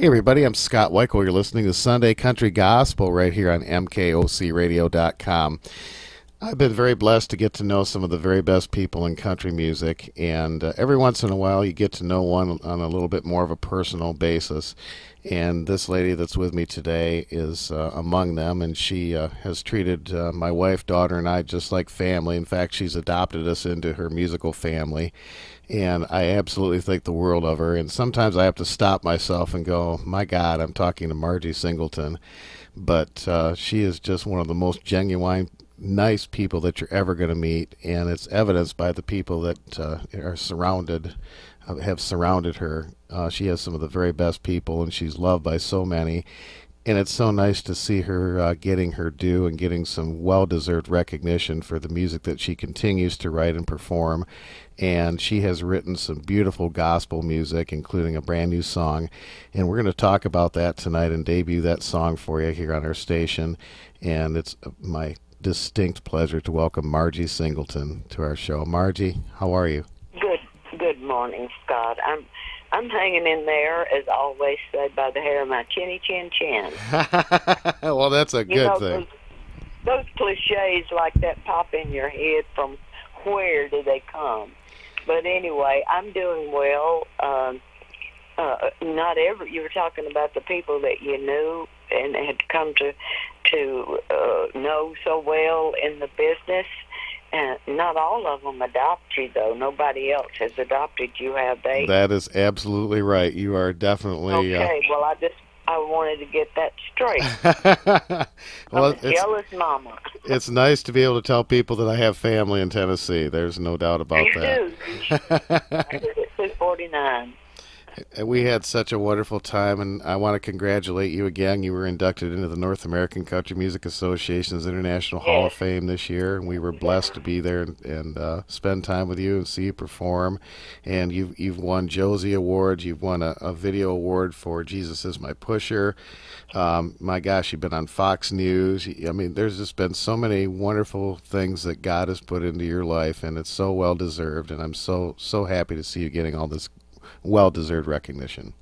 Hey everybody, I'm Scott Weichel. You're listening to Sunday Country Gospel right here on mkocradio.com. I've been very blessed to get to know some of the very best people in country music, and every once in a while you get to know one on a little bit more of a personal basis. And this lady that's with me today is among them, and she has treated my wife, daughter, and I just like family. In fact, she's adopted us into her musical family, and I absolutely think the world of her. And sometimes I have to stop myself and go, my God, I'm talking to Margie Singleton. But she is just one of the most genuine, nice people that you're ever going to meet, and it's evidenced by the people that have surrounded her. She has some of the very best people, and she's loved by so many. And it's so nice to see her getting her due and getting some well-deserved recognition for the music that she continues to write and perform. And she has written some beautiful gospel music, including a brand new song. And we're going to talk about that tonight and debut that song for you here on our station. And it's my distinct pleasure to welcome Margie Singleton to our show. Margie, how are you? Good morning, Scott. I'm hanging in there, as always said, by the hair of my chinny chin chin. Well, that's a good thing. Those cliches like that pop in your head. From where do they come? But anyway, I'm doing well. You were talking about the people that you knew and had come to know so well in the business. And not all of them adopt you, though. Nobody else has adopted you, have they? That is absolutely right. You are definitely... Okay, well, I wanted to get that straight. Well, I'm a jealous mama. It's nice to be able to tell people that I have family in Tennessee. There's no doubt about that. You do. I did at 249. We had such a wonderful time, and I want to congratulate you again. You were inducted into the North American Country Music Association's International Hall of Fame this year, and we were blessed to be there and spend time with you and see you perform. And you've won Josie Awards. You've won a video award for Jesus Is My Pusher. My gosh, you've been on Fox News. I mean, there's just been so many wonderful things that God has put into your life, and it's so well deserved. And I'm so happy to see you getting all this well-deserved recognition.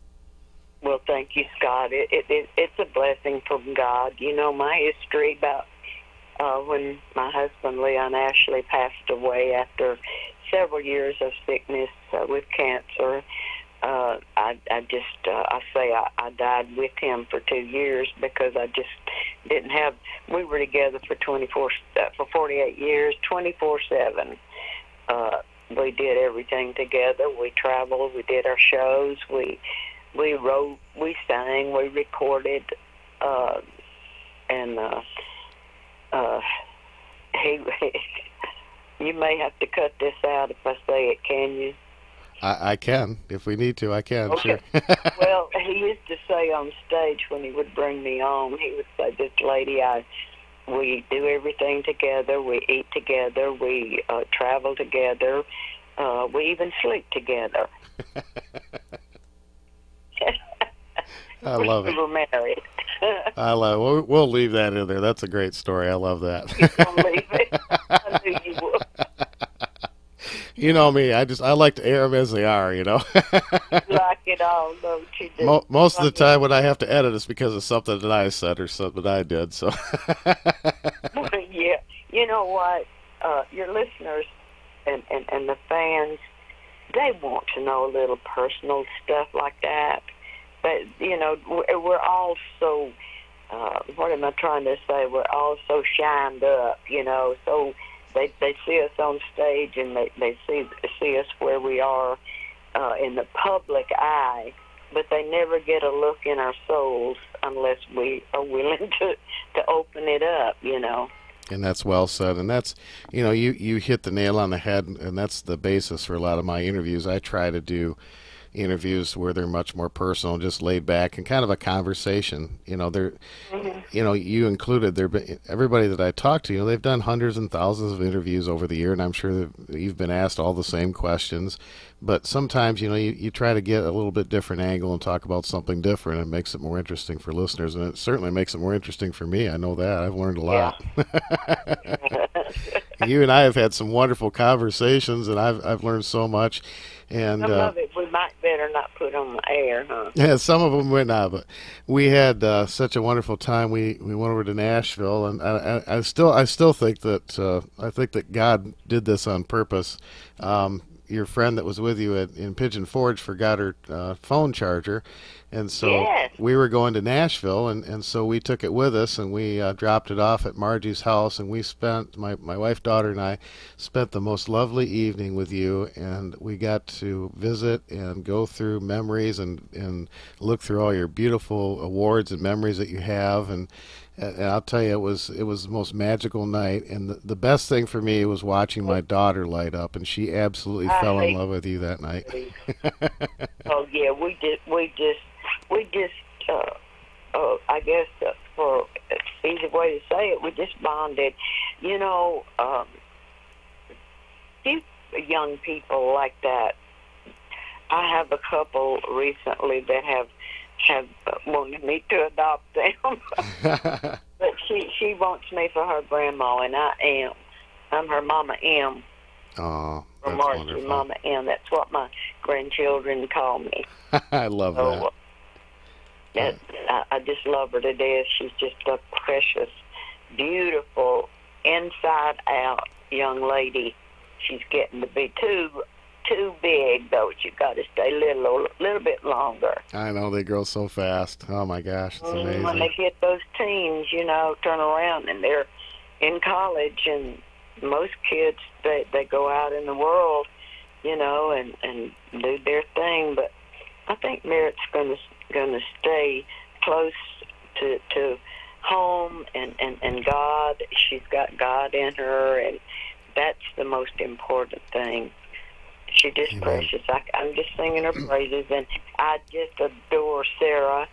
Well, thank you, Scott. It's a blessing from God. You know, my history about when my husband, Leon Ashley, passed away after several years of sickness with cancer. I died with him for 2 years because I just didn't have. We were together for 48 years, 24/7. We did everything together. We traveled. We did our shows. We wrote. We sang. We recorded. He. You may have to cut this out if I say it. Can you? I can. If we need to, I can. Okay. Sure. Well, he used to say on stage when he would bring me on, he would say, "This lady, we do everything together. We eat together. We travel together. We even sleep together." I love it. We were married. I love it. We'll leave that in there. That's a great story. I love that. You don't leave it. I knew you would. You know me. I like to air them as they are, You like it all, don't you? Most of the time when I have to edit, it's because of something that I said or something I did. So. Yeah. You know what? Your listeners and the fans, they want to know a little personal stuff like that. But, we're all so, what am I trying to say? We're all so shined up, so they see us on stage and they see us where we are in the public eye, but they never get a look in our souls unless we are willing to open it up, And that's well said. And that's, you hit the nail on the head, and that's the basis for a lot of my interviews. I try to do interviews where they're much more personal, just laid back and kind of a conversation. You included everybody that I talked to, they've done hundreds and thousands of interviews over the year, and I'm sure that you've been asked all the same questions. But sometimes, you try to get a little bit different angle and talk about something different. It makes it more interesting for listeners, and it certainly makes it more interesting for me. I know that. I've learned a lot. Yeah. You and I have had some wonderful conversations, and I've learned so much. And Some of it we might better not put on the air, huh? yeah, some of them went not, but we had such a wonderful time. We went over to Nashville, and I still think that God did this on purpose. Your friend that was with you in Pigeon Forge forgot her phone charger, and so Yes. we were going to Nashville, and so we took it with us, and we dropped it off at Margie's house, and we spent my wife, daughter, and I spent the most lovely evening with you, and we got to visit and go through memories and look through all your beautiful awards and memories that you have, and I'll tell you, it was the most magical night, and the best thing for me was watching my daughter light up, and she absolutely I fell in hate love with you that night. Oh yeah, we just I guess for easy way to say it, we just bonded. You know, few young people like that. I have a couple recently that have wanted me to adopt them, but she wants me for her grandma, and I am. I'm her Mama M. Oh, Or that's Margie, wonderful. Mama M. That's what my grandchildren call me. I love So that. I just love her to death. She's just a precious, beautiful, inside-out young lady. She's getting to be too big, though. You got to stay little bit longer. I know they grow so fast. Oh my gosh, it's amazing. When they get those teens, turn around and they're in college, and most kids they go out in the world, and do their thing. But I think Merritt's gonna stay close to home and God. She's got God in her, and that's the most important thing. She's just Amen. precious. I'm just singing her praises, and I just adore Sarah.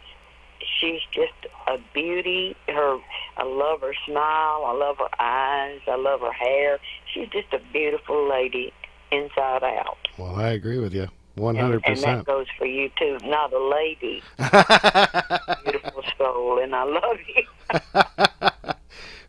She's just a beauty. I love her smile. I love her eyes. I love her hair. She's just a beautiful lady inside out. Well, I agree with you, And that 100%. goes for you, too. Not a lady. Beautiful soul, and I love you.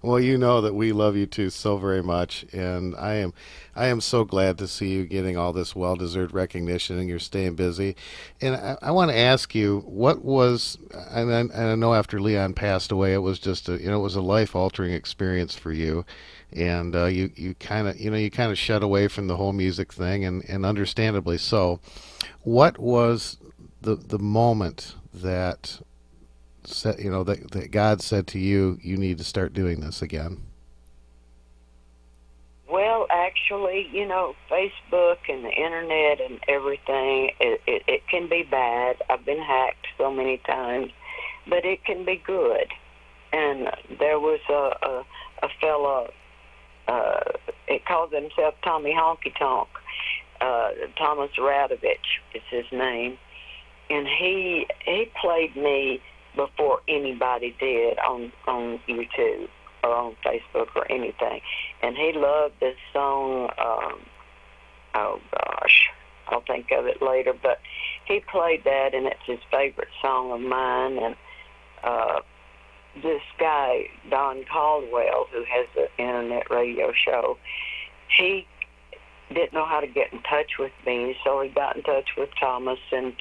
Well, you know that we love you too so very much, and I am so glad to see you getting all this well-deserved recognition, and you're staying busy. And I want to ask you, what was, and I know after Leon passed away, it was just it was a life-altering experience for you, and you kind of shut away from the whole music thing, and understandably so. What was the moment that said, that God said to you, you need to start doing this again? Well, actually, Facebook and the internet and everything, it can be bad. I've been hacked so many times, but it can be good. And there was a fellow, it calls himself Tommy Honky Tonk, Thomas Radovich is his name, and he played me before anybody did on YouTube or on Facebook or anything. And he loved this song, oh gosh, I'll think of it later, but he played that, and it's his favorite song of mine. And this guy, Don Caldwell, who has the internet radio show, he didn't know how to get in touch with me, so he got in touch with Thomas, and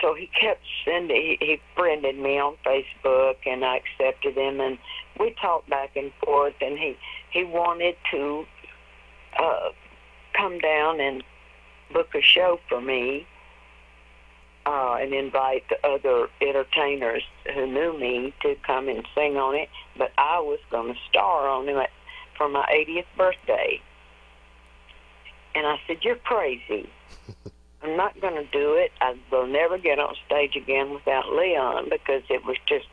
so he kept sending, he friended me on Facebook, and I accepted him, and we talked back and forth, and he wanted to come down and book a show for me, and invite the other entertainers who knew me to come and sing on it, but I was going to star on it for my 80th birthday. And I said, "You're crazy. I'm not going to do it. I will never get on stage again without Leon," because it was just,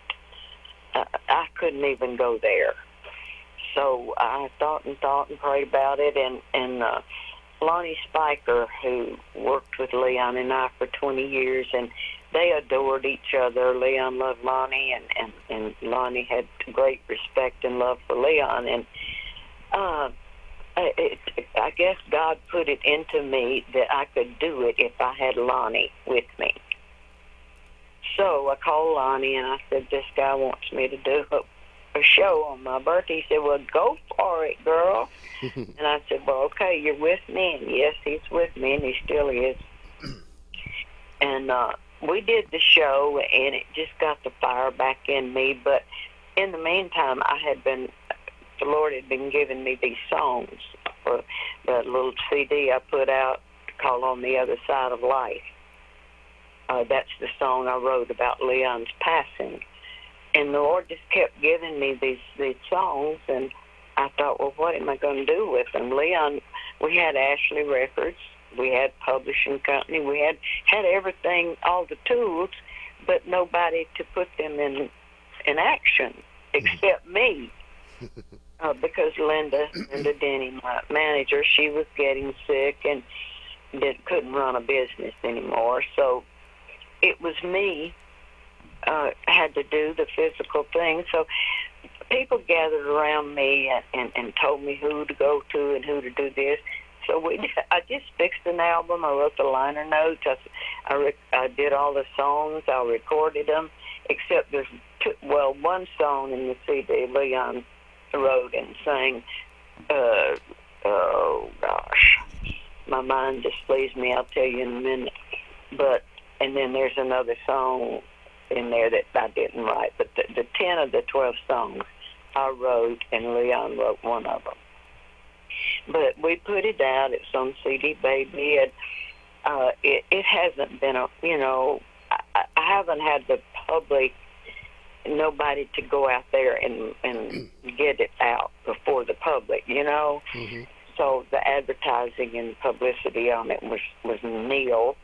I couldn't even go there. So I thought and prayed about it, and Lonnie Spiker, who worked with Leon and I for 20 years, and they adored each other. Leon loved Lonnie, and Lonnie had great respect and love for Leon. And I guess God put it into me that I could do it if I had Lonnie with me. So I called Lonnie, and I said, "This guy wants me to do a show on my birthday. He said, well, go for it, girl. And I said, well, okay, you're with me. And yes, he's with me, and he still is. And we did the show, and it just got the fire back in me. But in the meantime, the Lord had been giving me these songs for the little CD I put out called On the Other Side of Life. That's the song I wrote about Leon's passing. And the Lord just kept giving me these songs, and I thought, well, what am I going to do with them? Leon, we had Ashley Records, we had publishing company, we had everything, all the tools, but nobody to put them in action except me. Because Linda Denny, my manager, she was getting sick and couldn't run a business anymore. So it was me had to do the physical thing. So people gathered around me and told me who to go to and who to do this. So I just fixed an album. I wrote the liner notes. I did all the songs. I recorded them, except there's one song in the CD Leon wrote and sang. Oh gosh, my mind just leaves me. I'll tell you in a minute. And then there's another song in there that I didn't write. But the 10 of the 12 songs I wrote, and Leon wrote one of them. But we put it out. It's on CD Baby. It hasn't been I haven't had the public, nobody to go out there and get it out before the public, Mm-hmm. So the advertising and publicity on it was nil.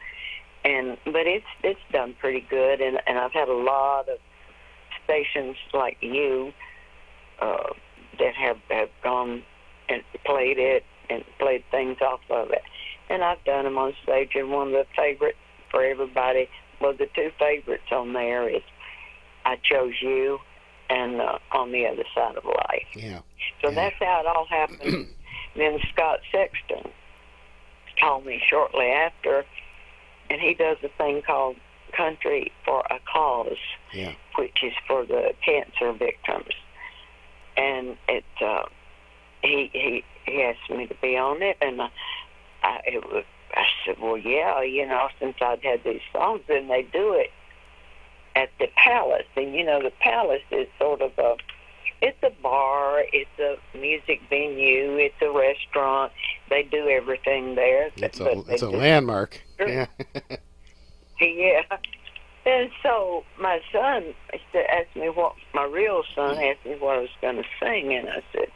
But it's done pretty good, and I've had a lot of stations like you that have gone and played it and played things off of it. And I've done them on stage, and one of the favorites for everybody, well, the two favorites on there is I Chose You and On the Other Side of Life. Yeah. So that's how it all happened. Then Scott Sexton called me shortly after, and he does a thing called Country for a Cause, which is for the cancer victims. And he asked me to be on it, and I said, well, yeah, since I'd had these songs, then they do it at the Palace. And, the Palace is sort of it's a bar, it's a music venue, it's a restaurant. They do everything there. It's a landmark. Yeah. Yeah. And so my son asked me my real son asked me what I was going to sing, and I said,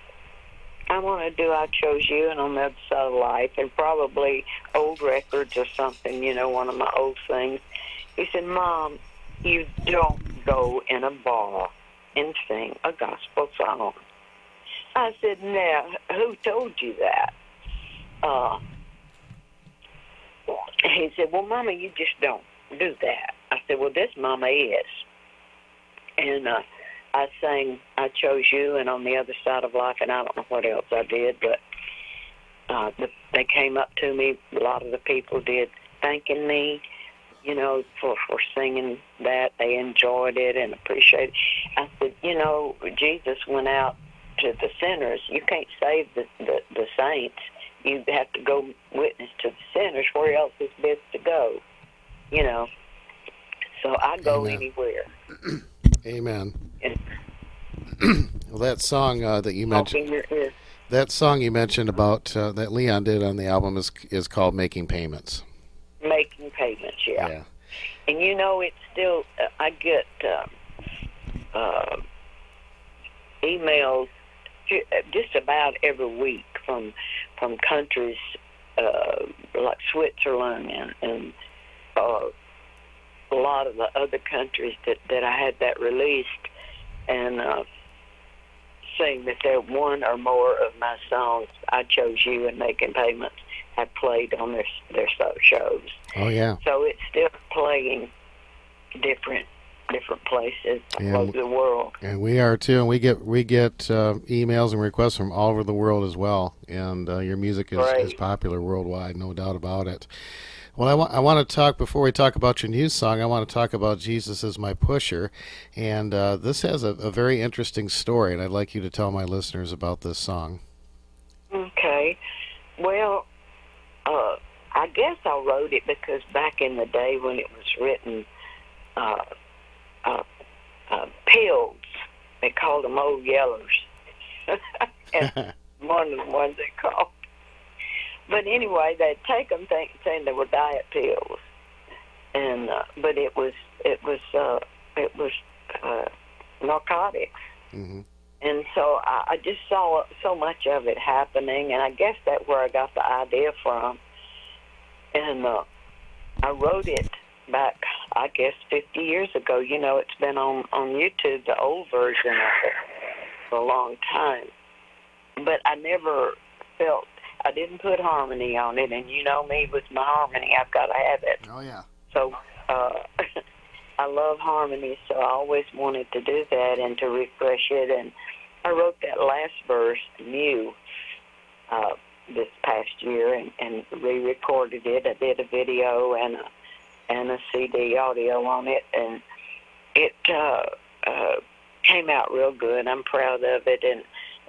I want to do I Chose You and On the Other Side of Life, and probably old records or something, one of my old things. He said, Mom, you don't go in a bar and sing a gospel song. I said, now, who told you that? He said, well, Mama, you just don't do that. I said, well, this Mama is. And I sang I Chose You and On the Other Side of Life, and I don't know what else I did, but they came up to me, a lot of the people did, thanking me, for singing that. They enjoyed it and appreciated it. I said, Jesus went out to the sinners. You can't save the saints. You have to go witness to the sinners. Where else is best to go? So I go anywhere. Amen. Well, that song that you mentioned, about that Leon did on the album is called Making Payments. Making Payments, yeah. And it's still, I get emails just about every week from countries like Switzerland and a lot of the other countries that I had that released, and saying that they're one or more of my songs, I Chose You and Making Payments, have played on their shows. Oh, yeah. So it's still playing different places all over the world. And we are too, and we get emails and requests from all over the world as well. And your music is popular worldwide, no doubt about it. Well, I want to talk, before we talk about your new song, I want to talk about Jesus is My Pusher. And this has a very interesting story, and I'd like you to tell my listeners about this song. Okay. Well, I guess I wrote it because back in the day when it was written, uh, pills, they called them old yellers. And one of the ones they called. But anyway, they'd take them saying they were diet pills, and but it was narcotics. Mm-hmm. And so I just saw so much of it happening, and I guess that's where I got the idea from. And I wrote it back, I guess, 50 years ago. You know, it's been on YouTube, the old version of it, for a long time. But I never felt, I didn't put harmony on it, and you know me with my harmony, I've got to have it. Oh, yeah. So I love harmony, so I always wanted to do that and to refresh it. And I wrote that last verse new this past year and re-recorded it. I did a video and a CD audio on it, and it came out real good. I'm proud of it, and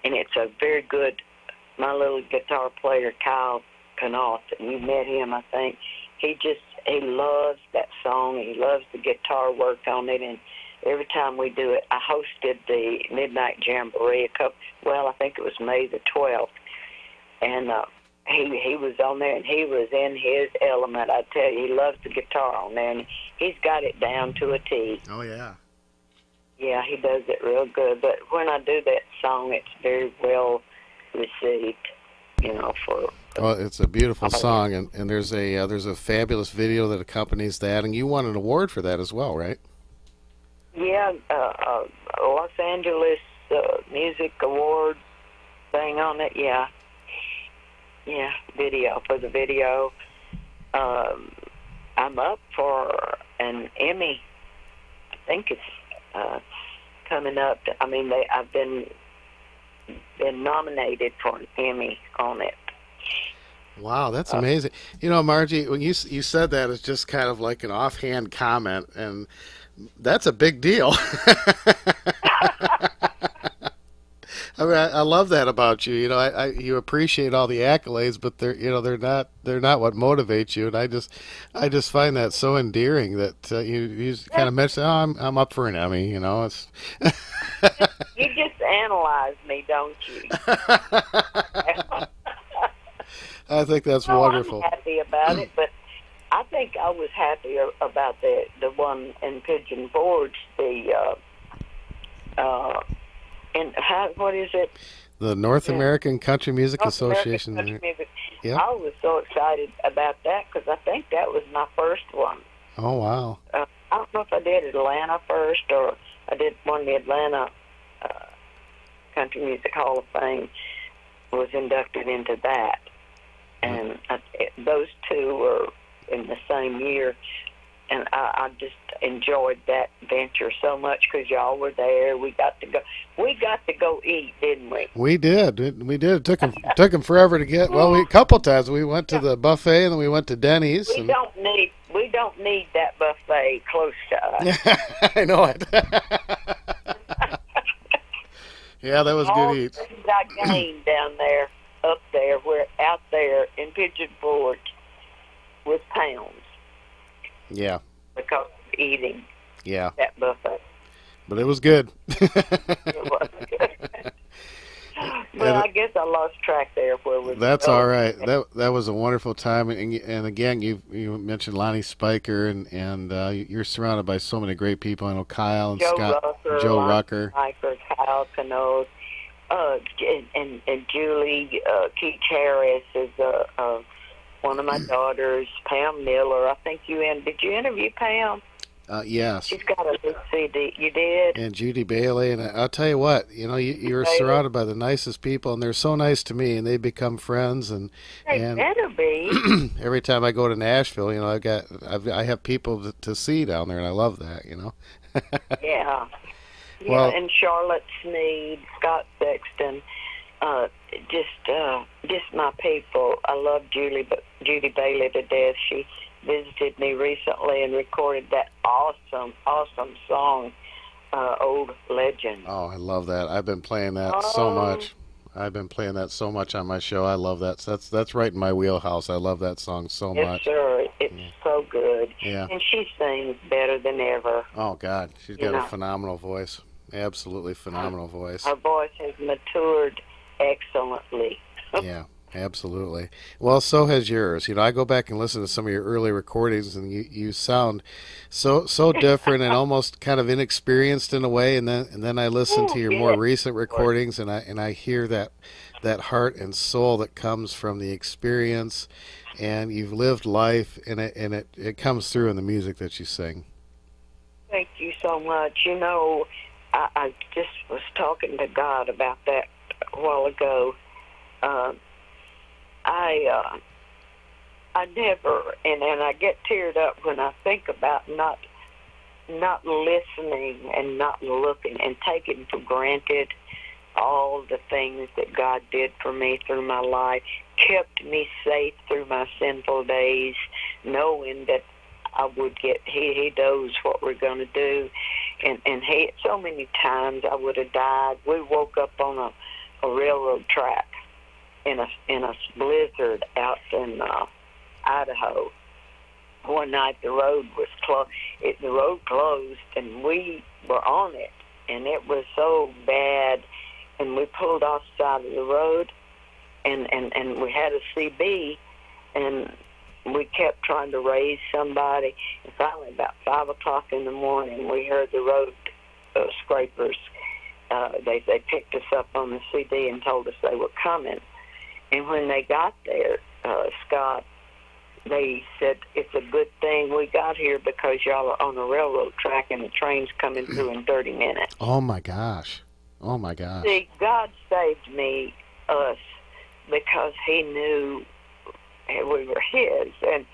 it's a very good. My little guitar player, Kyle Connaught, and you met him, I think. He loves that song. He loves the guitar work on it, and every time we do it, I hosted the Midnight Jamboree I think it was May the 12th, and he was on there, and he was in his element. I tell you, he loves the guitar on there, and he's got it down to a T. Oh, yeah. Yeah, he does it real good. But when I do that song, it's very well received, you know, for. Well, it's a beautiful song, and there's a fabulous video that accompanies that, and you won an award for that as well, right? Yeah, Los Angeles Music Award thing on it. Yeah, video for the video. I'm up for an Emmy. I think it's coming up. I mean, I've been nominated for an Emmy on it. Wow, that's amazing. You know, Margie, when you said that, it's just kind of like an offhand comment, and that's a big deal. I mean, I love that about you. You know, you appreciate all the accolades, but they're not what motivates you. And I just find that so endearing that you kind of mention, oh, I'm up for an Emmy. You know, it's. You just analyze me, don't you? I think that's wonderful. I'm happy about it, but I think I was happier about the one in Pigeon Forge, what is it? The North American Country Music Association. Country Music. Yep. I was so excited about that because I think that was my first one. Oh, wow. I don't know if I did Atlanta first or I did one of the Atlanta Country Music Hall of Fame, was inducted into that. And those two were in the same year. And I just enjoyed that venture so much because y'all were there. We got to go eat, didn't we? We did. It took them forever to get. Well, a couple times we went to the buffet and then we went to Denny's. We don't need that buffet close to us. I know it. Yeah, that was good eats. All the things I gained down there, up there, we're out there in Pigeon Forge with pounds. Yeah. Because of eating. Yeah. That buffet. But it was good. It was good. Well, I guess I lost track there where we. That's all right. That was a wonderful time, and again, you mentioned Lonnie Spiker, and you're surrounded by so many great people. I know Kyle and Scott, Joe Rucker, Spiker, Kyle Connaught, and Julie Keach Harris is one of my daughters. Pam Miller. I think did you interview Pam? Yes. She's got a big CD. You did? And Judy Bailey. And I'll tell you what, you're surrounded by the nicest people, and they're so nice to me, and they become friends. And better be. Every time I go to Nashville, I have people to see down there, and I love that, Yeah. Well, and Charlotte Sneed, Scott Sexton, just my people. I love Judy Bailey to death. visited me recently and recorded that awesome song, Old Legend. Oh, I love that. I've been playing that so much. I've been playing that so much on my show. I love that. That's right in my wheelhouse. I love that song so Yes, much. sir. It's so good. Yeah. And she sings better than ever. Oh, God. She's got a phenomenal voice. Absolutely phenomenal voice. Her voice has matured excellently. Yeah, absolutely. Well, so has yours. You know, I go back and listen to some of your early recordings, and you sound so different and almost kind of inexperienced in a way. And then I listen to your more recent recordings, and I hear that heart and soul that comes from the experience, and you've lived life, and it comes through in the music that you sing. Thank you so much. You know, I just was talking to God about that a while ago. I never, and I get teared up when I think about not listening and not looking and taking for granted all the things that God did for me through my life, kept me safe through my sinful days, knowing that I would get, he knows what we're going to do. And he, so many times I would have died. We woke up on a railroad track in a blizzard out in Idaho. One night the road was closed. The road closed, and we were on it, and it was so bad. And we pulled off the side of the road, and we had a CB, and we kept trying to raise somebody. And finally, about 5 o'clock in the morning, we heard the road scrapers. They picked us up on the CD and told us they were coming. And when they got there, Scott, they said, it's a good thing we got here because y'all are on a railroad track and the train's coming through in 30 minutes. Oh, my gosh. Oh, my gosh. See, God saved us, because he knew we were his. And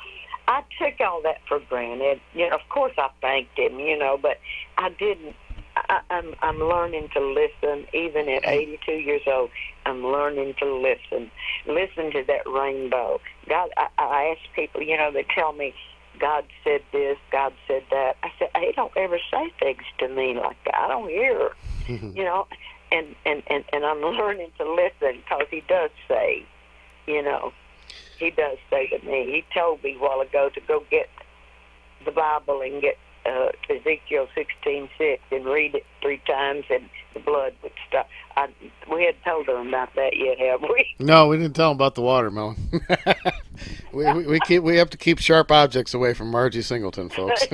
I took all that for granted. You know, of course I thanked him, but I didn't. I'm learning to listen. Even at 82 years old, I'm learning to listen. Listen to that rainbow. God, I ask people, they tell me, God said this, God said that. I said, he don't ever say things to me like that. I don't hear, and I'm learning to listen, because he does say, he does say to me. He told me a while ago to go get the Bible and get Ezekiel 16:6 and read it 3 times, and the blood would stop. We hadn't told them about that yet, have we? No, we didn't tell them about the watermelon. we have to keep sharp objects away from Margie Singleton, folks.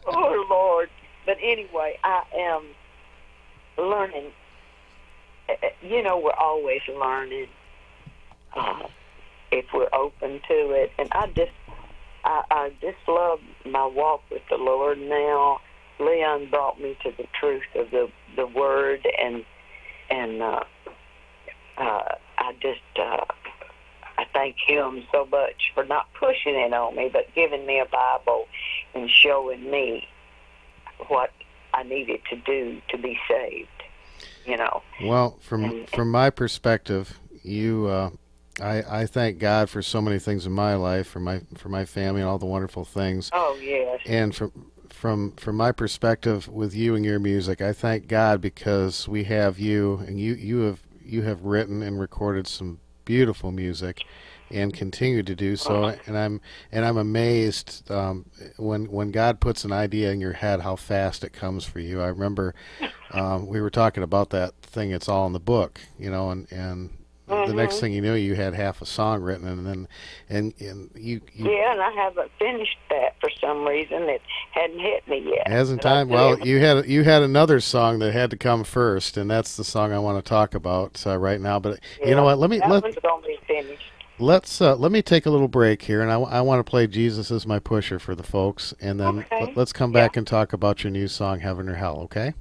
Oh, Lord. But anyway, I am learning. We're always learning if we're open to it. And I just love my walk with the Lord now. Leon brought me to the truth of the Word, and I thank him so much for not pushing it on me, but giving me a Bible and showing me what I needed to do to be saved. Well, from my perspective, I thank God for so many things in my life, for my family and all the wonderful things. Oh, yes. And from my perspective with you and your music, I thank God because we have you, and you have written and recorded some beautiful music, and continue to do so. And I'm amazed when God puts an idea in your head, how fast it comes for you. I remember we were talking about that thing. It's all in the book, and the next thing you knew, you had half a song written, and you. Yeah, and I haven't finished that for some reason. It hadn't hit me yet. It hasn't time. Well, you had another song that had to come first, and that's the song I want to talk about right now. But you know what? That one's gonna be finished. Let me take a little break here, and I want to play "Jesus Is My Pusher" for the folks, and then let's come back and talk about your new song, "Heaven or Hell." Okay?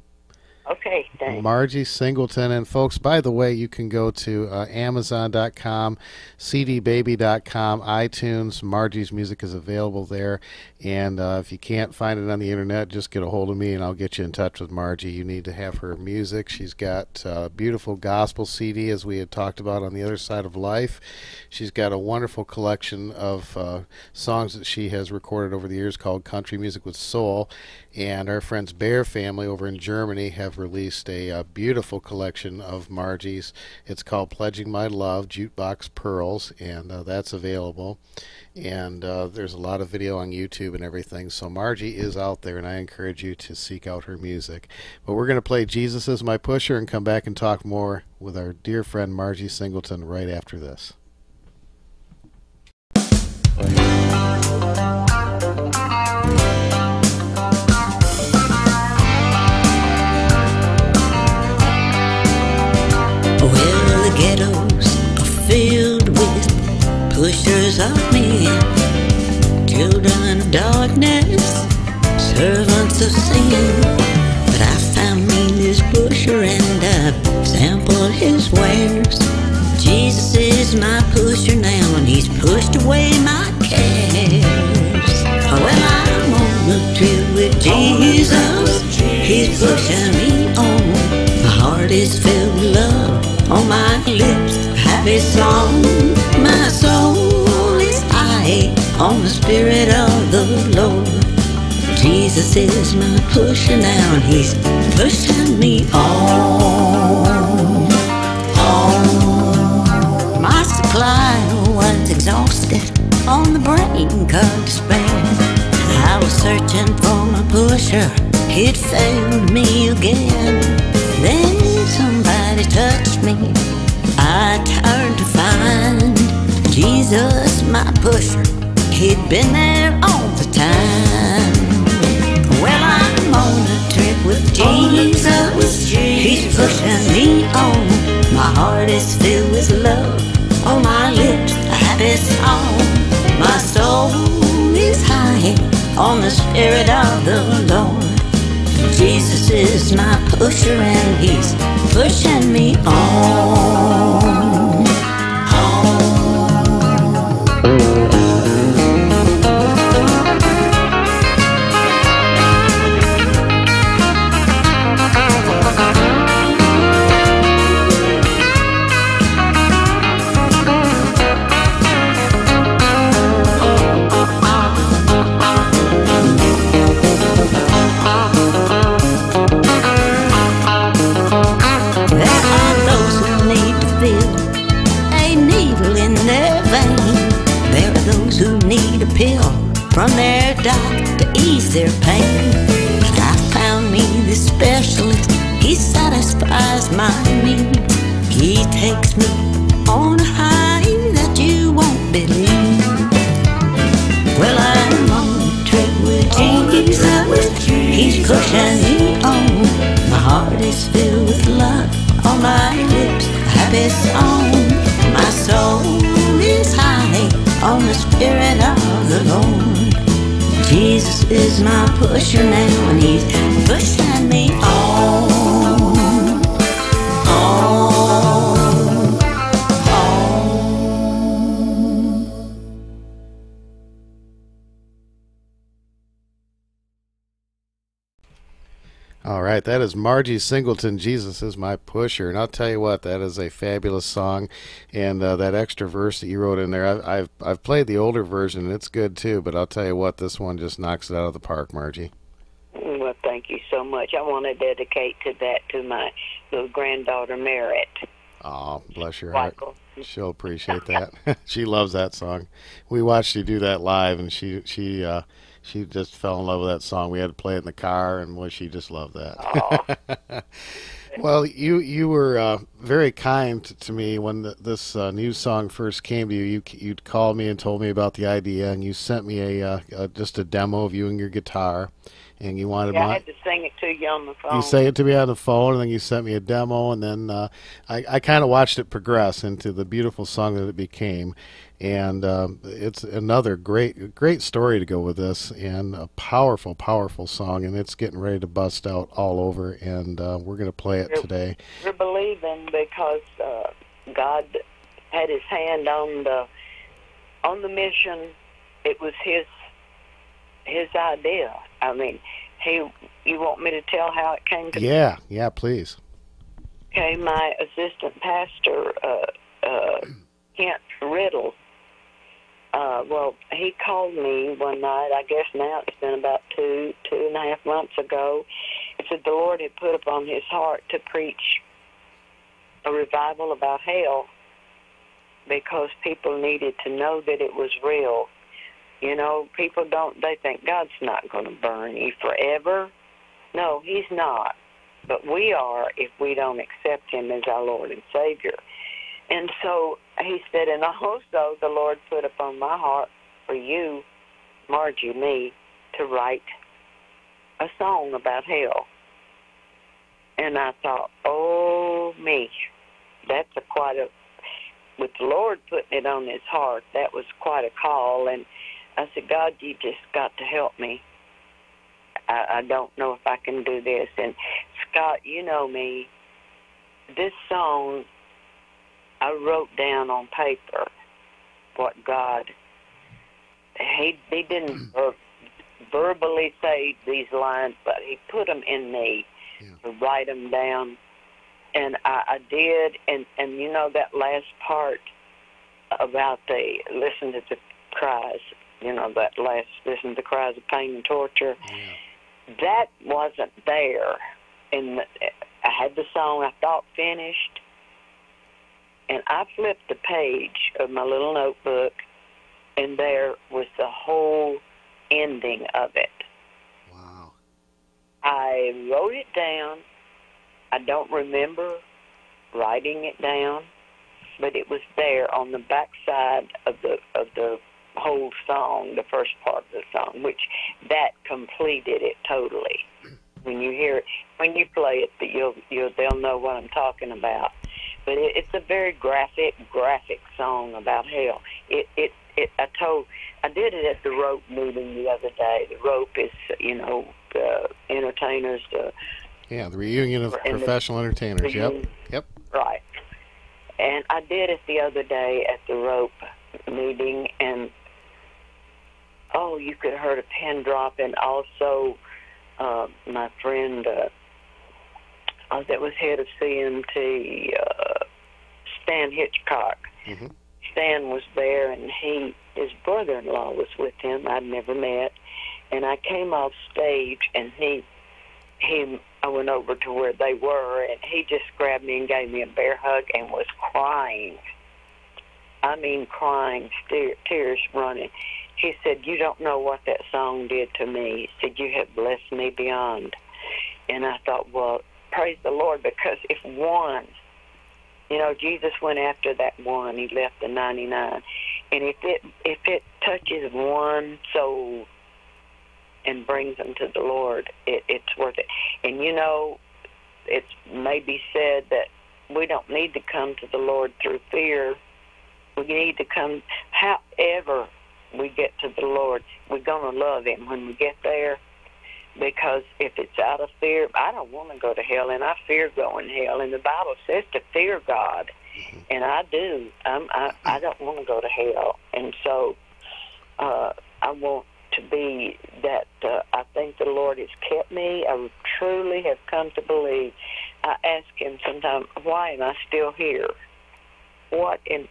Okay. Okay. Margie Singleton. And folks, by the way, you can go to Amazon.com, CDBaby.com, iTunes. Margie's music is available there. And if you can't find it on the internet, just get a hold of me and I'll get you in touch with Margie. You need to have her music. She's got a beautiful gospel CD, as we had talked about on The Other Side of Life. She's got a wonderful collection of songs that she has recorded over the years called Country Music with Soul. And our friends Bear Family over in Germany have released a beautiful collection of Margie's. It's called Pledging My Love, Jukebox Pearls, and that's available. And there's a lot of video on YouTube and everything. So Margie is out there, and I encourage you to seek out her music. But we're going to play Jesus Is My Pusher and come back and talk more with our dear friend Margie Singleton right after this. Well, the ghettos are filled with pushers of men, children of darkness, servants of sin. But I found me this pusher and I've sampled his wares. Jesus is my pusher now and he's pushed away my cares. Well, I'm on the trip with Jesus, he's pushing me on. My heart is filled with love, on my lips a happy song. My soul is high on the Spirit of the Lord. Jesus is my pusher now and he's pushing me on. My supply was exhausted, on the brink of despair. I was searching for my pusher, it failed me again. Then somebody touched me, I turned to find Jesus, my pusher, he'd been there all the time. Well, I'm on a trip with Jesus, he's pushing me on. My heart is filled with love, on my lips a happy song. My soul is high on the Spirit of the Lord. Jesus is my pusher and he's pushing me on. From their doc to ease their pain. But I found me this specialist, he satisfies my needs. He takes me on a high that you won't believe. Well, I'm on a trip with Jesus, he's pushing me on. My heart is filled with love, on my lips a happy song. My soul is high on the Spirit of the Lord. Jesus is my pusher now and he's pushing me on, on, on. All right, that is Margie Singleton, Jesus is My Pusher. And I'll tell you what, that is a fabulous song. And that extra verse that you wrote in there, I've played the older version, and it's good too. But I'll tell you what, this one just knocks it out of the park, Margie. Well, thank you so much. I want to dedicate to my little granddaughter, Merritt. Oh, bless your heart. Michael. She'll appreciate that. She loves that song. We watched you do that live, and she just fell in love with that song. We had to play it in the car, and boy, she just loved that. Oh. Well, you were very kind to me when this new song first came to you. You'd called me and told me about the idea, and you sent me just a demo of you and your guitar, and you wanted I had to sing it to you on the phone. You say it to me on the phone, and then you sent me a demo, and then I kind of watched it progress into the beautiful song that it became. And it's another great story to go with this, and a powerful, powerful song, and it's getting ready to bust out all over, and we're going to play it today. We're believing because God had His hand on the mission. It was His idea. I mean, you want me to tell how it came to me? Yeah, please. Okay, my assistant pastor, Kent Riddle, well, he called me one night, I guess now it's been about two and a half months ago. He said the Lord had put upon his heart to preach a revival about hell because people needed to know that it was real. You know, people they think God's not going to burn you forever. No, He's not. But we are if we don't accept Him as our Lord and Savior. And so he said, and also the Lord put upon my heart for you, Margie, me, to write a song about hell. And I thought, oh, me, that's with the Lord putting it on his heart, that was quite a call. And I said, God, you just got to help me. I don't know if I can do this. And Scott, you know me, this song, I wrote down on paper what God, he didn't verbally say these lines, but he put them in me to write them down. And I did, and you know that last part about listen to the cries, you know, that last, listen to the cries of pain and torture. That wasn't there. I had the song I thought finished, and I flipped the page of my little notebook, and there was the whole ending of it. Wow. I wrote it down. I don't remember writing it down, but it was there on the backside of the whole song, the first part of the song, which that completed it totally. When you hear it, when you play it, they'll know what I'm talking about. But it's a very graphic song about hell. I did it at the Rope meeting the other day. The Rope is, you know, the entertainers. The reunion of professional entertainers. Yep. Right. And I did it the other day at the Rope meeting, and you could have heard a pin drop. And also, my friend that was head of CMT, Stan Hitchcock. Mm-hmm. Stan was there, and his brother-in-law was with him. I'd never met, and I came off stage, and I went over to where they were, and he just grabbed me and gave me a bear hug and was crying. I mean, crying, tears running. He said, "You don't know what that song did to me." He said, "You have blessed me beyond." And I thought, well, praise the Lord, because if one, you know, Jesus went after that one. He left the 99. And if it touches one soul and brings them to the Lord, it's worth it. And, you know, it's maybe said that we don't need to come to the Lord through fear. We need to come, however we get to the Lord, we're going to love Him when we get there. Because if it's out of fear, I don't want to go to hell, and I fear going to hell. And the Bible says to fear God, and I do. I don't want to go to hell. And so I want to be that. I think the Lord has kept me. I truly have come to believe. I ask Him sometimes, why am I still here? And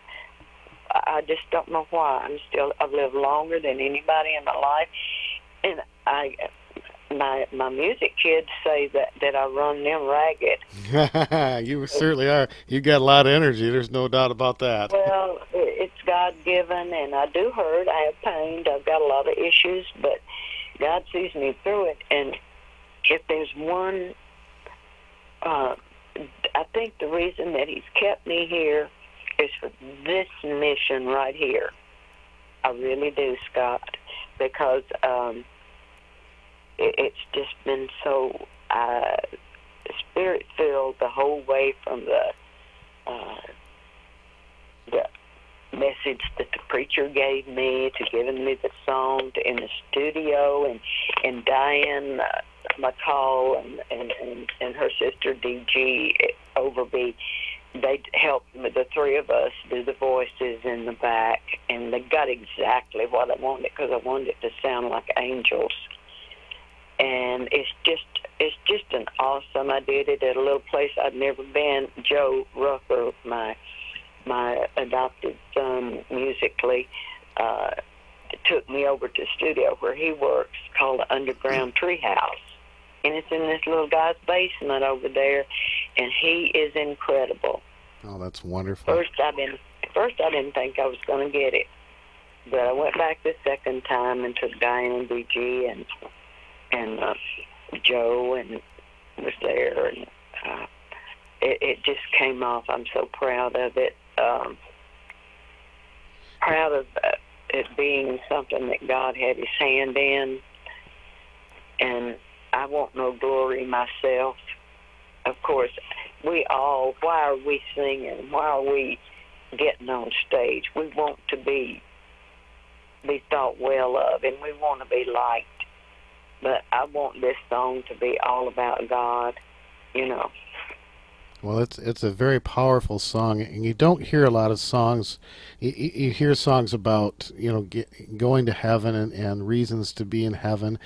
I just don't know why. I've lived longer than anybody in my life, and my music kids say that I run them ragged. You certainly are. You got a lot of energy. There's no doubt about that. Well, it's God-given, and I do hurt. I have pain. I've got a lot of issues, but God sees me through it. And if there's one, I think the reason that He's kept me here is for this mission right here. I really do, Scott, because it's just been so, spirit filled the whole way from the message that the preacher gave me to giving me the song to in the studio, and Diane McCall and her sister DG Overby, they helped me, the three of us, do the voices in the back, and they got exactly what I wanted, because I wanted it to sound like angels. And it's just an awesome. I did it at a little place I'd never been. Joe Rucker, my adopted son, musically, took me over to the studio where he works, called the Underground Treehouse, and it's in this little guy's basement over there, and he is incredible. Oh, that's wonderful. First, I didn't think I was going to get it, but I went back the second time and took Diane and BG and Joe, and was there, and it just came off. I'm so proud of it. Proud of it being something that God had his hand in, and I want no glory myself. Of course, why are we singing? Why are we getting on stage? We want to be thought well of, and we want to be liked. But I want this song to be all about God, you know. Well, it's a very powerful song, and you don't hear a lot of songs. You hear songs about, you know, going to heaven and reasons to be in heaven,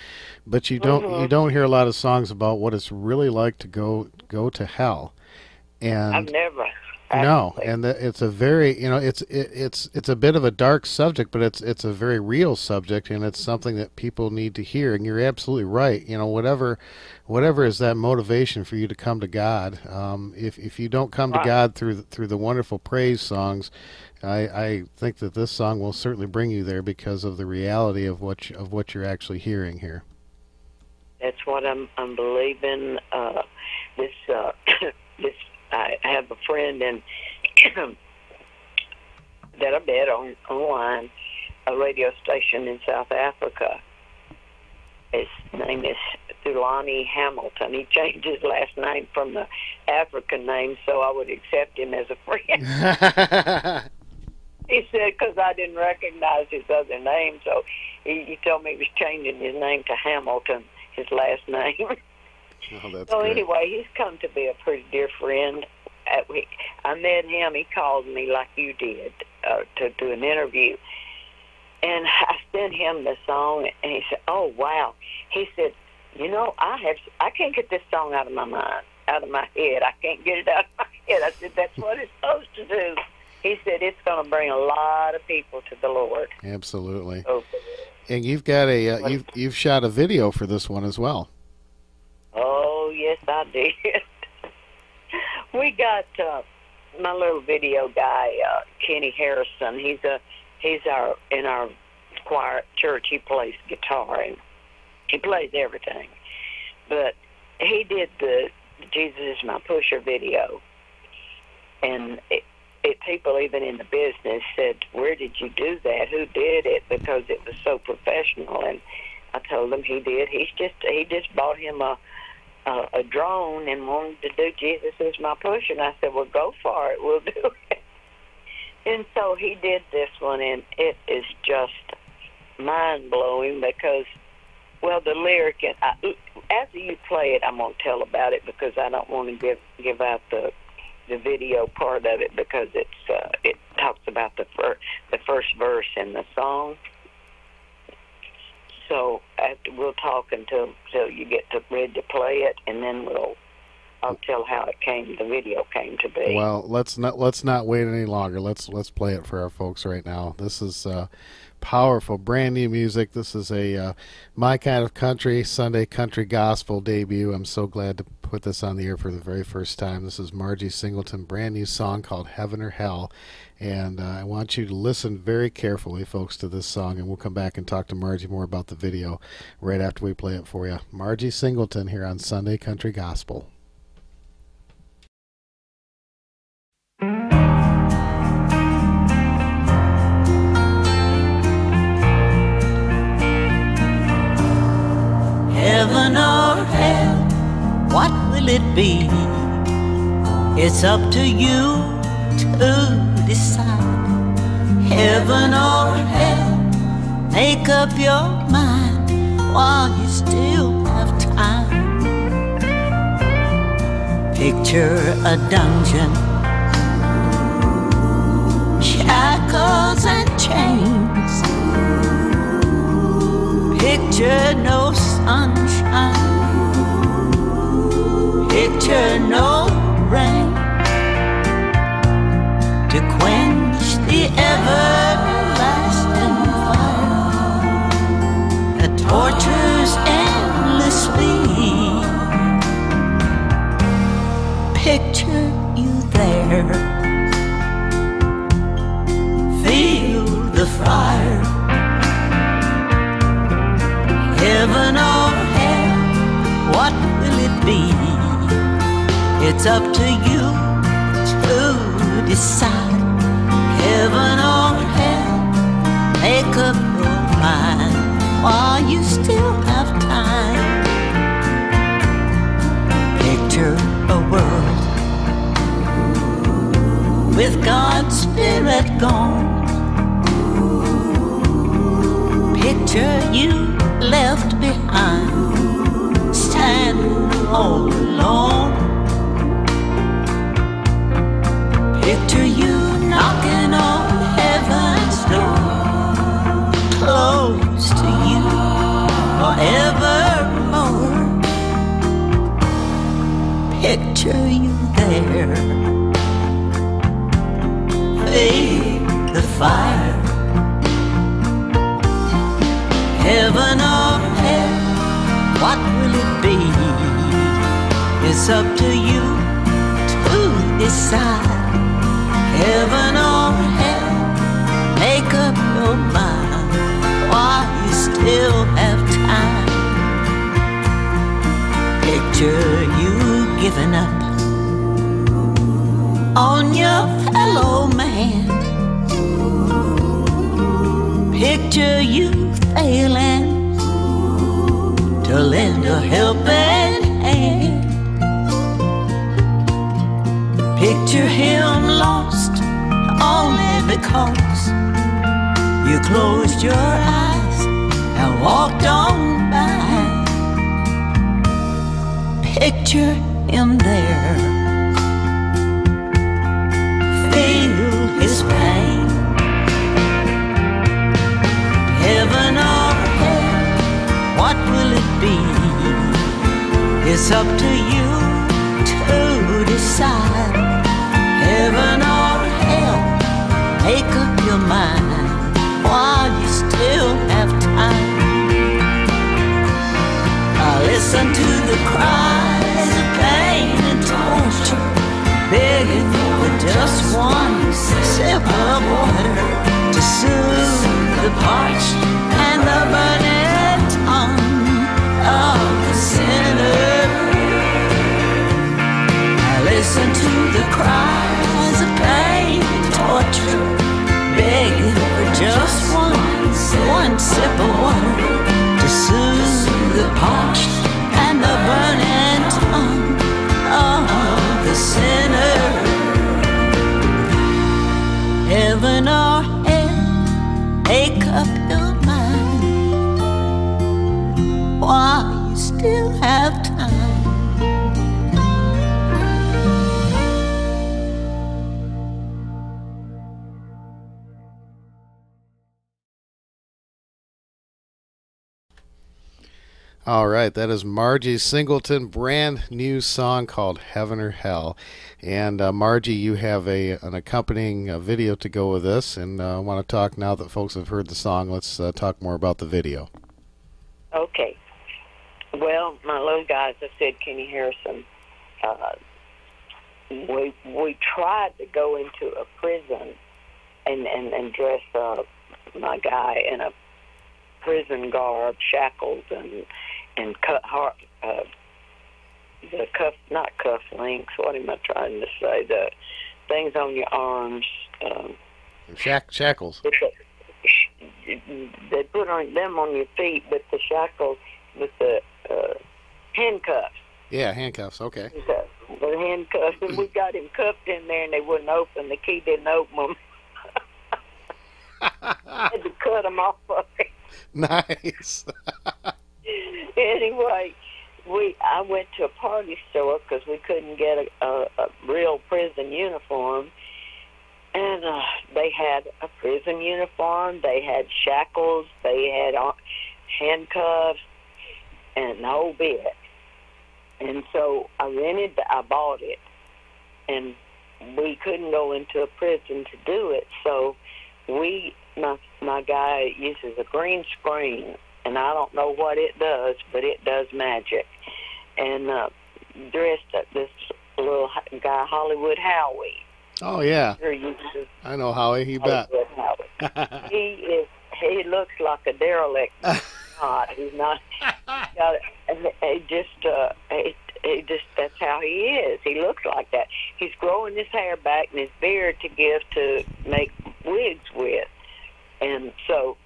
but you don't hear a lot of songs about what it's really like to go to hell. And I've never. No, and it's a very, you know, it's a bit of a dark subject, but it's a very real subject, and it's something that people need to hear. And you're absolutely right. You know, whatever is that motivation for you to come to God, if you don't come to God through the wonderful praise songs, I think that this song will certainly bring you there because of the reality of what you're actually hearing here. That's what I'm believing. This I have a friend that I met online, a radio station in South Africa. His name is Thulani Hamilton. He changed his last name from the African name so I would accept him as a friend. He said, because I didn't recognize his other name, so he told me he was changing his name to Hamilton, his last name. Oh, that's so great. Anyway, he's come to be a pretty dear friend. I met him. He called me like you did to do an interview, and I sent him the song, and he said, "Oh wow!" He said, "You know, I can't get this song out of my mind, out of my head. I can't get it out of my head." I said, "That's what it's supposed to do." He said, "It's going to bring a lot of people to the Lord." Absolutely. So, and you've got you've shot a video for this one as well. Oh, yes, I did. We got my little video guy, Kenny Harrison. He's in our choir at church. He plays guitar and he plays everything. But he did the Jesus Is My Pusher video, and people even in the business said, "Where did you do that? Who did it?" Because it was so professional. And I told him he did. He just bought him a drone and wanted to do Jesus Is My Pusher, and I said, "Well, go for it. We'll do it." And so he did this one, and it is just mind-blowing because, well, the lyric, and after you play it, I'm going to tell about it because I don't want to give out the video part of it because it talks about the first verse in the song. So we'll talk until you get ready to play it, and then I'll tell how the video came to be. Well, let's not wait any longer. Let's play it for our folks right now. This is powerful, brand new music. This is a My Kind of Country Sunday Country Gospel debut. I'm so glad to put this on the air for the very first time. This is Margie Singleton, brand new song called Heaven or Hell. And I want you to listen very carefully, folks, to this song, and we'll come back and talk to Margie more about the video right after we play it for you. Margie Singleton here on Sunday Country Gospel. Heaven or hell, it be? It's up to you to decide. Heaven or hell, make up your mind while you still have time. Picture a dungeon, shackles and chains. Picture no sunshine, picture no rain to quench the everlasting fire that tortures endlessly. Picture you there, feel the fire. Heaven or hell, what will it be? It's up to you to decide. Heaven or hell, make up your mind while you still have time. Picture a world with God's spirit gone. Picture you left behind, standing all alone. Picture you knocking on heaven's door, close to you forevermore. Picture you there, feel the fire. Heaven or hell, what will it be? It's up to you to decide. Heaven or hell, make up your mind while you still have time. Picture you giving up on your fellow man. Picture you failing to lend a helping hand. Picture him lost only because you closed your eyes and walked on by. Picture him there, feel his pain. Heaven or hell, what will it be? It's up to you to decide. Heaven or hell, make up your mind while you still have time. Listen to the cries of pain and torture, begging for just one sip of water to soothe the parched and the burning tongue of the sinner. Listen to the cries of pain and torture, begging for just one sip of water to soothe the parched and the burning tongue of the sinner. Heaven or hell, make up your mind while you still have time. All right, that is Margie Singleton, brand new song called Heaven or Hell. And Margie, you have an accompanying video to go with this, and I want to talk now that folks have heard the song. Let's talk more about the video. Okay. Well, my little guys, I said, can you hear some? We tried to go into a prison and dress my guy in a prison garb, shackles and the not cuff links. What am I trying to say? The things on your arms. Shackles. They put them on your feet, but the shackles with the handcuffs. Yeah, handcuffs. Okay. So, the handcuffs, and we got him cuffed in there, and they wouldn't open. The key didn't open them. Had to cut them off of it. Nice. Anyway, I went to a party store because we couldn't get a real prison uniform, and they had a prison uniform. They had shackles. They had handcuffs, and the whole bit. And so I bought it, and we couldn't go into a prison to do it. So my guy uses a green screen, and I don't know what it does, but it does magic. And dressed up this little guy, Hollywood Howie. Oh yeah, Uses I know Howie. You bet. Howie. He looks like a derelict. He's not. That's how he is. He looks like that. He's growing his hair back and his beard to give to make wigs with. And so,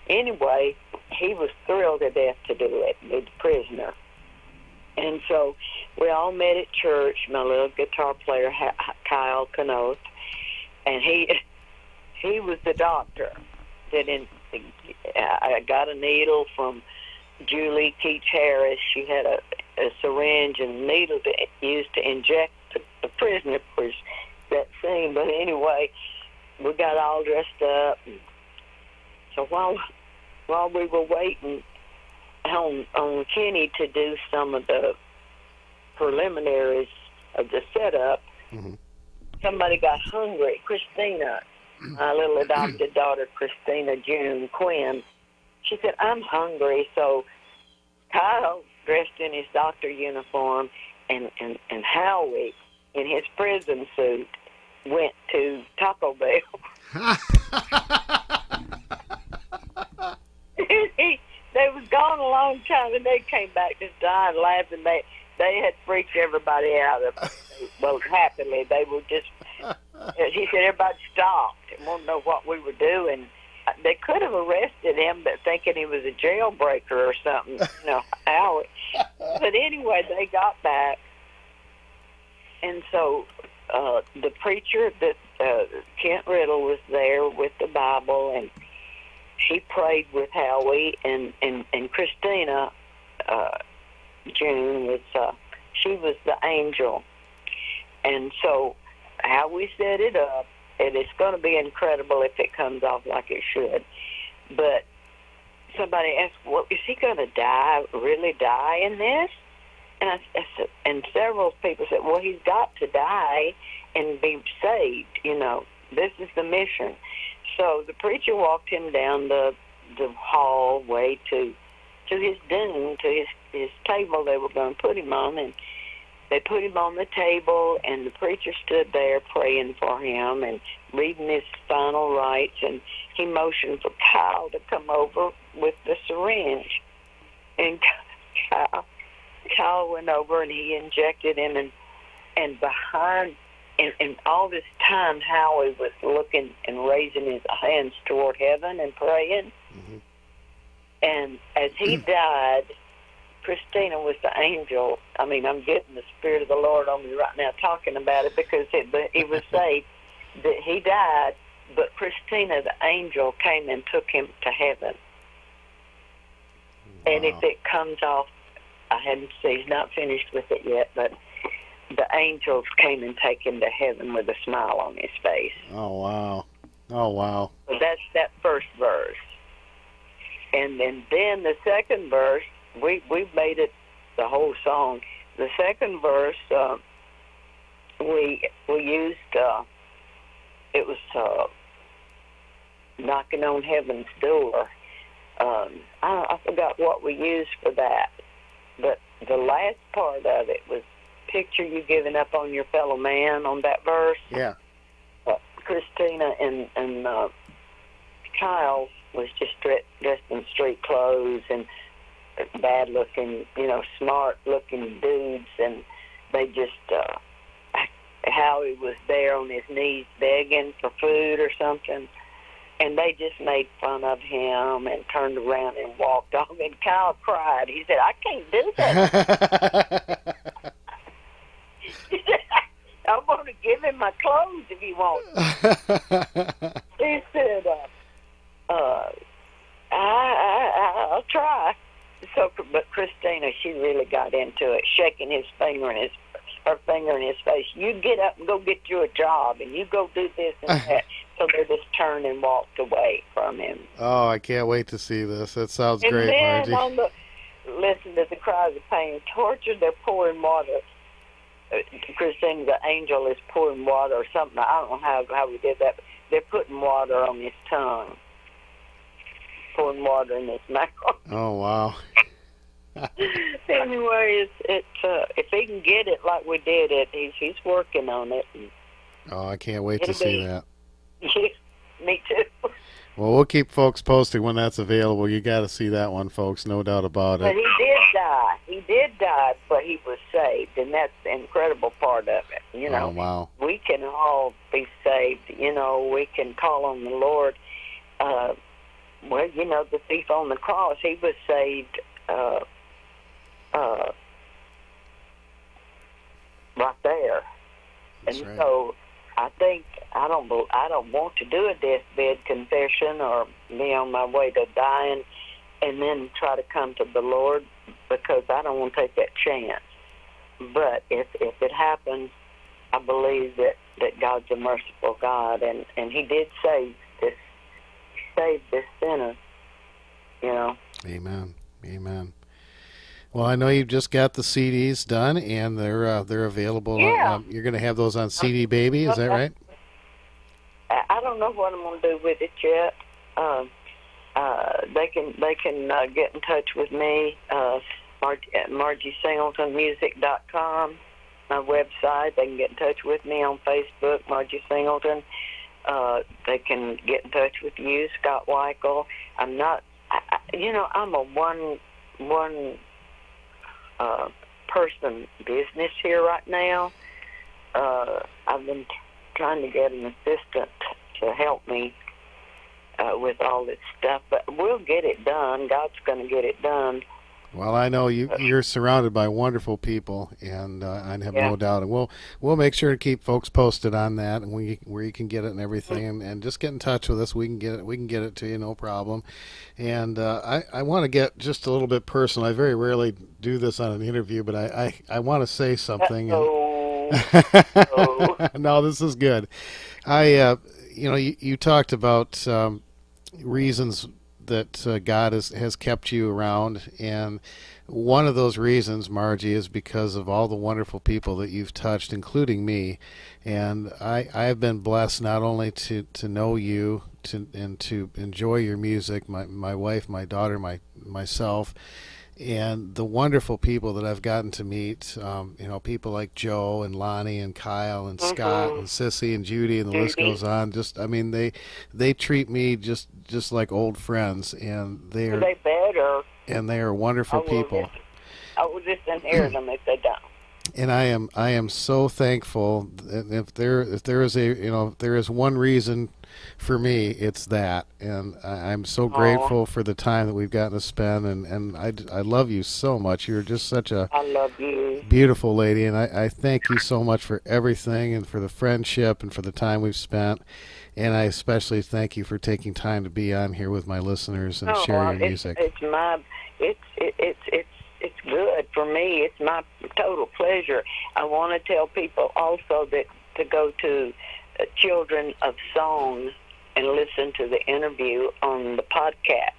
anyway, he was thrilled to death to do it with the prisoner. And so we all met at church. My little guitar player, Kyle Kanoth, and he was the doctor. I got a needle from Julie Keach Harris. She had a syringe and needle used to inject the prisoner for that scene. But anyway, we got all dressed up. So while we were waiting on Kenny to do some of the preliminaries of the setup, somebody got hungry. Christina, my little adopted daughter, Christina June Quinn, she said, "I'm hungry." So Kyle, dressed in his doctor uniform, and Howie, in his prison suit, went to Taco Bell. They was gone a long time, and they came back just dying laughing. They had freaked everybody out. Well, happily, they were just. He said everybody stopped and wanted to know what we were doing. They could have arrested him, but thinking he was a jailbreaker or something, Howie. But anyway, they got back, and so the preacher, Kent Riddle, was there with the Bible, and he prayed with Howie, and Christina June she was the angel, and so Howie set it up. And it's going to be incredible if it comes off like it should. But somebody asked, "Well, is he going to really die in this?" And I said, and several people said, "Well, he's got to die and be saved. This is the mission." So the preacher walked him down the hallway to his doom, to his table they were going to put him on, and they put him on the table, and the preacher stood there praying for him and reading his final rites, and he motioned for Kyle to come over with the syringe. And Kyle went over, and he injected him, and behind, and all this time, Howie was looking and raising his hands toward heaven and praying. Mm-hmm. And as he died, Christina was the angel. I mean, I'm getting the Spirit of the Lord on me right now talking about it, because it was said that he died, but Christina, the angel, came and took him to heaven. Wow. And if it comes off, I hadn't seen, he's not finished with it yet, but the angels came and take him to heaven with a smile on his face. Oh, wow. Oh, wow. So that's that first verse. And then the second verse, we made it the whole song. The second verse, we used, it was knocking on heaven's door. I forgot what we used for that, but the last part of it was picture you giving up on your fellow man on that verse. Yeah. Christina and Kyle was just dressed in street clothes and bad-looking, smart-looking dudes, and they just, Howie was there on his knees begging for food or something, and they just made fun of him and turned around and walked off, and Kyle cried. He said, "I can't do that." if you want. He said, I'll try. So, but Christina, she really got into it, shaking her finger in his face. You get up and go get you a job, and you go do this and that. So they just turned and walked away from him. Oh, I can't wait to see this. That sounds And great, then Margie. listen to the cries of pain, torture. They're pouring water. Christine, the angel is pouring water or something. I don't know how we did that. But they're putting water on his tongue, pouring water in his mouth. Oh, wow. Anyway, it's if he can get it like we did it, he's working on it. Oh, I can't wait to see that. Yeah, me too. Well, we'll keep folks posted when that's available. You got to see that one, folks. No doubt about But it. he did die. He did die, but he was saved, and that's the incredible part of it. You know, Oh, wow. we can all be saved. You know, we can call on the Lord. Well, you know, the thief on the cross, he was saved right there. That's And right. so I think I don't want to do a deathbed confession or be on my way to dying and then try to come to the Lord, because I don't want to take that chance. But if it happens, I believe that God's a merciful God, and he did save this sinner, you know. Amen. Amen. Well, I know you've just got the CDs done, and they're available. Yeah. You're going to have those on CD Baby, is that right? I don't know what I'm going to do with it yet. They can get in touch with me, MargieSingletonMusic.com, my website. They can get in touch with me on Facebook, Margie Singleton. They can get in touch with you, Scott Weichel. I'm not, I'm a one person business here right now. I've been trying to get an assistant to help me with all this stuff, but we'll get it done. God's going to get it done. Well, I know you're surrounded by wonderful people, and I have no doubt. And we'll make sure to keep folks posted on that, and where you can get it and everything, and just get in touch with us. We can get it to you, no problem. And I want to get just a little bit personal. I very rarely do this on an interview, but I want to say something. No, this is good. You talked about reasons that God has kept you around, and one of those reasons, Margie, is because of all the wonderful people that you've touched, including me. And I have been blessed not only to know you and to enjoy your music, my wife, my daughter, myself, and the wonderful people that I've gotten to meet, people like Joe and Lonnie and Kyle and Scott and Sissy and Judy, and the list goes on. They treat me just like old friends, and they are wonderful people. I will just inherit them if they don't. And I am so thankful. If there is one reason for me, it's that, and I'm so grateful for the time that we've gotten to spend, and I love you so much. You're just such a beautiful lady, and I thank you so much for everything, and for the friendship, and for the time we've spent. And I especially thank you for taking time to be on here with my listeners and share your music. It's good for me. It's my total pleasure. I want to tell people also that to go to Children of Song and listen to the interview on the podcast.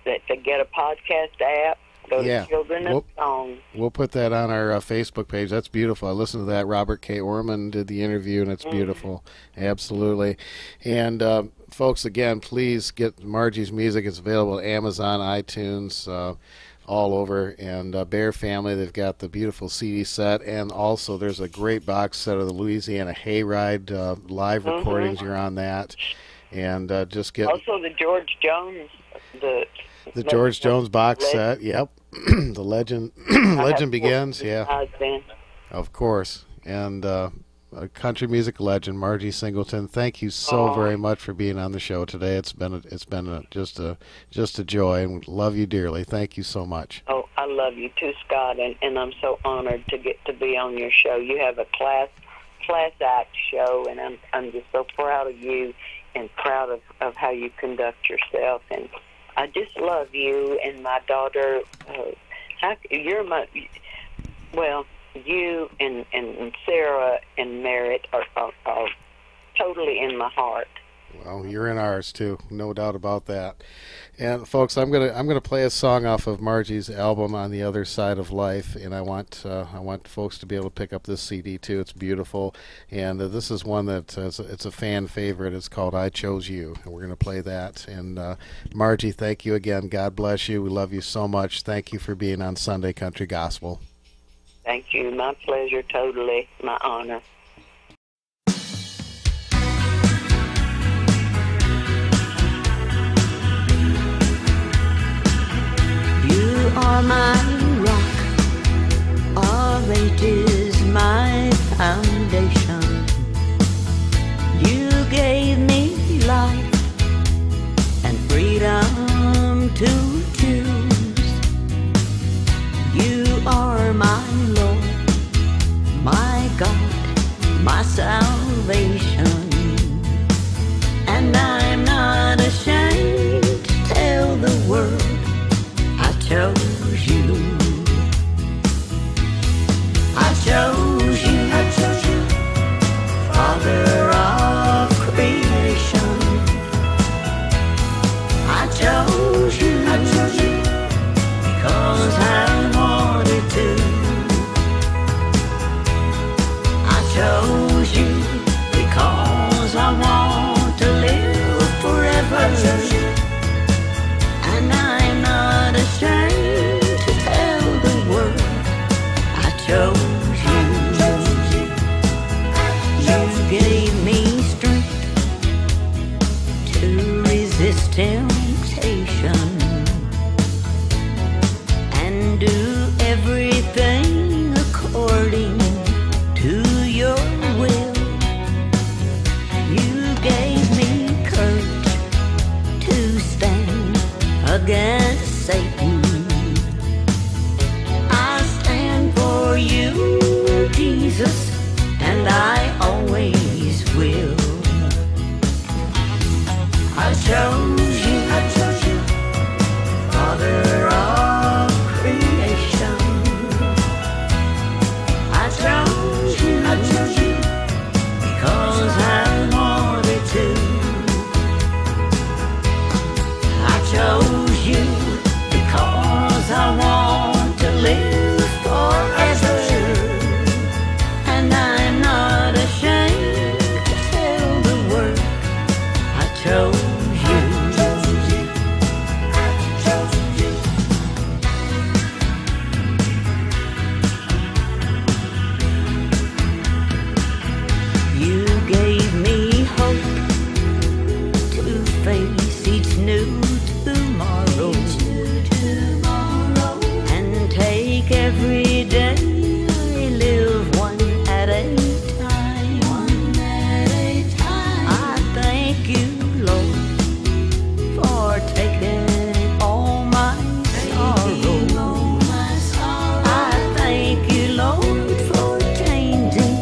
That to get a podcast app, go to Children of Song. We'll put that on our Facebook page. That's beautiful. I listened to that. Robert K. Orman did the interview, and it's beautiful. Absolutely. And folks, again, please get Margie's music. It's available at Amazon, iTunes, all over. And Bear Family, they've got the beautiful CD set, and also there's a great box set of the Louisiana Hayride live recordings. You're on that. And just get also the George Jones, the George Jones box set. Yep. The legend begins. Yeah, of course. And a country music legend, Margie Singleton. Thank you so very much for being on the show today. It's been just a joy, and we love you dearly. Thank you so much. Oh, I love you too, Scott, and I'm so honored to get to be on your show. You have a class class act show, and I'm just so proud of you and proud of how you conduct yourself. And I just love you and my daughter. You're my, well, you and Sarah and Merritt are totally in my heart. Well, you're in ours too, no doubt about that. And folks, I'm gonna play a song off of Margie's album On the Other Side of Life, and I want folks to be able to pick up this CD too. It's beautiful, and this is one that it's a fan favorite. It's called I Chose You, and we're gonna play that. And Margie, thank you again. God bless you. We love you so much. Thank you for being on Sunday Country Gospel. Thank you. My pleasure. Totally. My honor. You are my rock, all ages my foundation. You gave me life and freedom to choose. You are my Lord, my God, my salvation. And I'm not ashamed to tell the world I chose you. I chose you. I chose you. Father of creation. I chose you. I chose you. Because I wanted to. I chose you. Because I want to live forever. I chose you. And I'm not ashamed to tell the world I chose you. You gave me strength to resist temptation and do everything according to your will. You gave me courage to stand against Satan. I stand for you, Jesus, and I always will. I chose you. I chose you. Father of creation. I chose you. I chose you. Because I wanted to. I chose you because I want to live forever. And I'm not ashamed to tell the world I chose you. You gave me hope to face each new tomorrow and take every day I live one at a time. I thank you, Lord, for taking all my sorrow. I thank you, Lord, for changing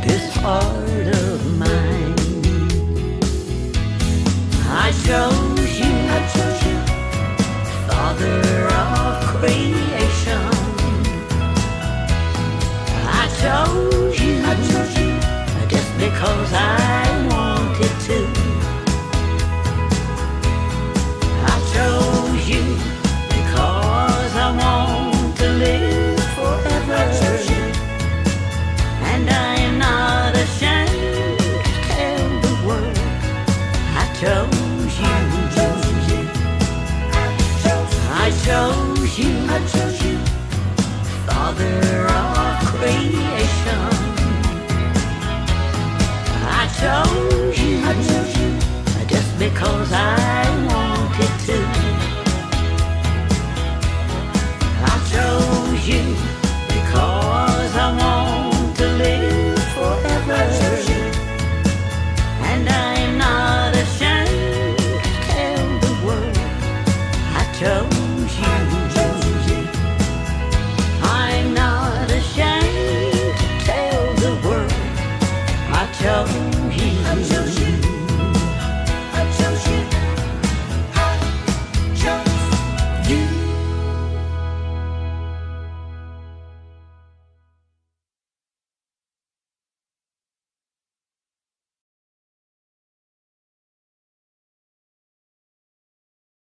this heart of mine. I chose you. I chose you. Father of creation. I chose you. I chose you. Just because I wanted to. I chose you because I want to live forever. I chose you. And I'm not ashamed to tell the world I chose you. I chose you. I chose you. Father of creation. I chose you. I chose you. Just because I